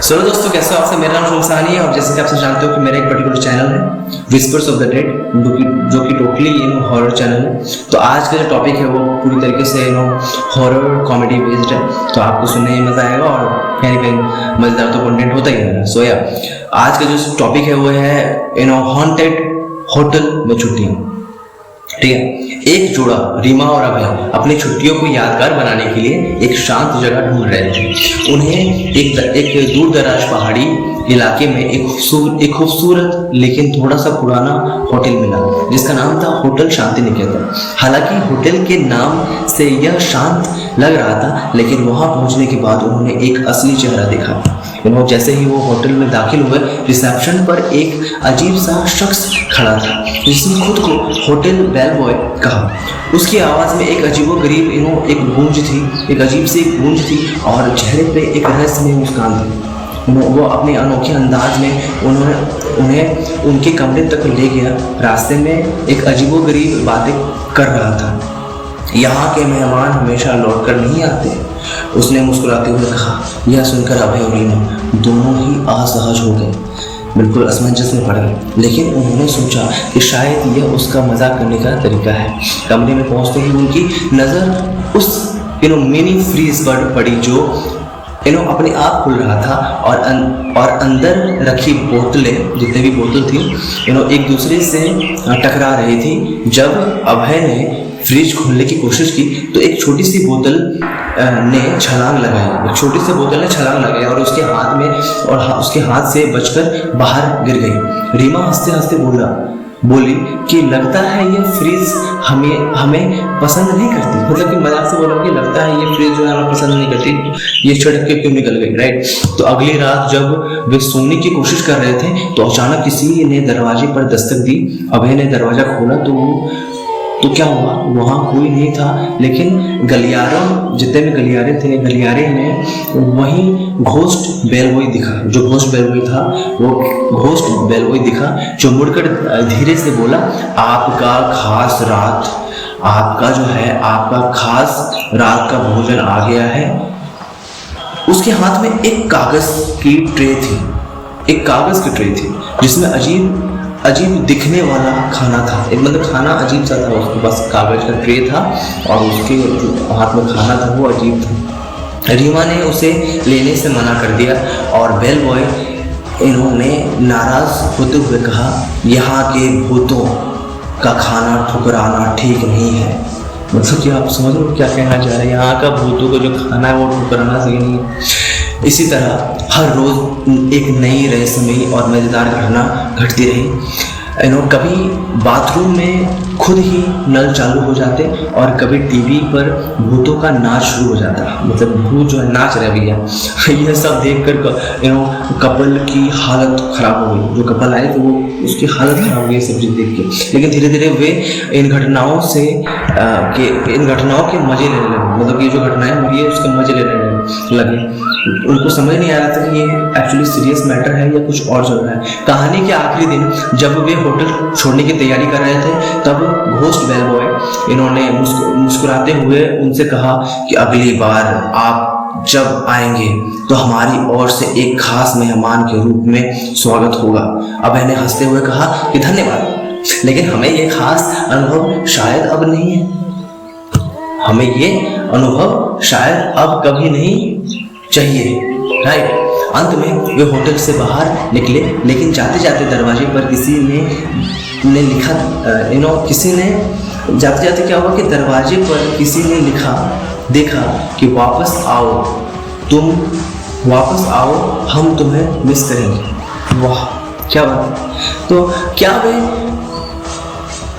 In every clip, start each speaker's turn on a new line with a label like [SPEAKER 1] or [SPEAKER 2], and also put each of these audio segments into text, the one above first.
[SPEAKER 1] चलो दोस्तों, कैसे हो आप सब। मेरा नाम शुभ साहनी है और जैसे कि आप सब जानते हो कि मेरा एक पर्टिकुलर चैनल है विस्पर्स ऑफ द डेड, जो कि टोटली हॉरर चैनल है। तो आज का जो टॉपिक है वो पूरी तरीके से हॉरर कॉमेडी बेस्ड है, तो आपको सुनने में मजा आएगा और कहीं ना कहीं मजेदार तो कंटेंट होता ही है। सो या आज का जो टॉपिक है वो है हॉन्टेड होटल में छुट्टियां। ठीक है, एक जोड़ा रीमा और अभय अपनी छुट्टियों को यादगार बनाने के लिए एक शांत जगह ढूंढ रहे थे। उन्हें एक दूर दराज पहाड़ी इलाके में एक खूबसूरत लेकिन थोड़ा सा पुराना होटल मिला जिसका नाम था होटल शांति निकेतन। हालांकि होटल के नाम से यह शांत लग रहा था, लेकिन वहां पहुंचने के बाद उन्होंने एक असली चेहरा देखा। जैसे ही वो होटल में दाखिल हुए, रिसेप्शन पर एक अजीब सा शख्स खड़ा था जिसने खुद को होटल बेल बॉय कहा। उसकी आवाज में एक अजीबोगरीब एक गूंज थी, एक अजीब सी गूंज थी और चेहरे पे एक रहस्यमय मुस्कान थी। वो अपने अनोखे अंदाज में उन्हें उनके कमरे तक ले गया। रास्ते में एक अजीबोगरीब बातें कर रहा था। यहाँ के मेहमान हमेशा लौट कर नहीं आते, उसने मुस्कुराते हुए कहा। यह सुनकर अभय और रीमा दोनों ही असहज हो गए, बिल्कुल असमंजस में पड़ गए, लेकिन उन्होंने सोचा कि शायद यह उसका मजाक करने का तरीका है। कमरे में पहुंचते ही उनकी नज़र उस मिनी फ्रीज पर पड़ी जो अपने आप खुल रहा था और अंदर रखी बोतलें, जितने भी बोतल थी एक दूसरे से टकरा रही थी। जब अभय ने फ्रिज खोलने की कोशिश की तो एक छोटी सी बोतल ने छलांग लगाई और उसके हाथ से बचकर बाहर गिर गई। रीमा हंसते हंसते बोली कि लगता है ये फ्रिज हमें पसंद नहीं करती। मतलब कि मजाक से बोला कि लगता है ये फ्रिज जो है हमें पसंद नहीं करती, ये चढ़ के क्यों निकल गई, राइट। तो अगली रात जब वे सोने की कोशिश कर रहे थे तो अचानक किसी ने दरवाजे पर दस्तक दी। अभय ने दरवाजा खोला तो क्या हुआ, वहाँ कोई नहीं था, लेकिन गलियारों जितने भी गलियारे थे, गलियारे में वहीं घोस्ट बेलबॉय दिखा। जो घोस्ट बेलबॉय था वो घोस्ट बेलबॉय दिखा जो मुड़कर धीरे से बोला, आपका खास रात का भोजन आ गया है। उसके हाथ में एक कागज की ट्रे थी जिसमें अजीब दिखने वाला खाना था। मतलब खाना अजीब सा था, उसके पास कागज का ट्रे था और उसके हाथ में खाना था वो अजीब था। रीमा ने उसे लेने से मना कर दिया और बेल बॉय इन्होंने नाराज होते हुए कहा, यहाँ के भूतों का खाना ठुकराना ठीक नहीं है। मतलब कि आप समझ लो क्या कहना चाह रहे हैं, यहाँ का भूतों का जो खाना है वो ठुकराना सही नहीं है। इसी तरह हर रोज एक नई रहस्यमयी और मजेदार घटना घटती रही। कभी बाथरूम में खुद ही नल चालू हो जाते और कभी टीवी पर भूतों का नाच शुरू हो जाता। मतलब भूत जो है नाच रहे भैया। यह सब देखकर कपल की हालत खराब हो गई। जो कपल आए थे वो उसकी हालत खराब हो गई सब चीज देख के। लेकिन धीरे धीरे वे इन घटनाओं के मजे लेने लगे। मतलब ये जो घटनाएं हो रही है उसके मजे लेने लगे। उनको समझ नहीं आ रहा था कि ये एक्चुअली सीरियस मैटर है या कुछ और चल रहा है। कहानी के आखिरी दिन जब वे होटल छोड़ने की तैयारी कर रहे थे तब घोस्ट बेल बॉय इन्होंने मुस्कुराते हुए उनसे कहा कि अगली बार आप जब आएंगे तो हमारी ओर से एक खास मेहमान के रूप में स्वागत होगा। अभय ने हंसते हुए कहा कि धन्यवाद, लेकिन हमें ये खास अनुभव शायद अब नहीं है। हमें ये अनुभव शायद अब कभी नहीं चाहिए, राइट। अंत में वे होटल से बाहर निकले, लेकिन जाते जाते दरवाजे पर किसी ने लिखा जाते जाते क्या हुआ कि दरवाजे पर किसी ने देखा कि वापस आओ हम तुम्हें मिस करेंगे। वाह क्या बात है। तो क्या वे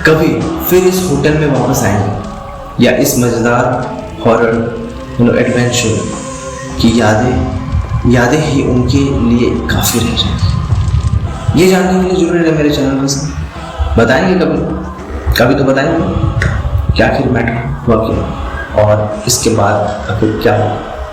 [SPEAKER 1] कभी फिर इस होटल में वापस आएंगे या इस मजेदार हॉरर एडवेंचर की यादें ही उनके लिए काफ़ी रह जाएंगी। ये जानने के लिए जरूर है मेरे चैनल पर बताएंगे कभी तो बताएंगे क्या आखिर मैटर हुआ क्या और इसके बाद आखिर क्या हुआ।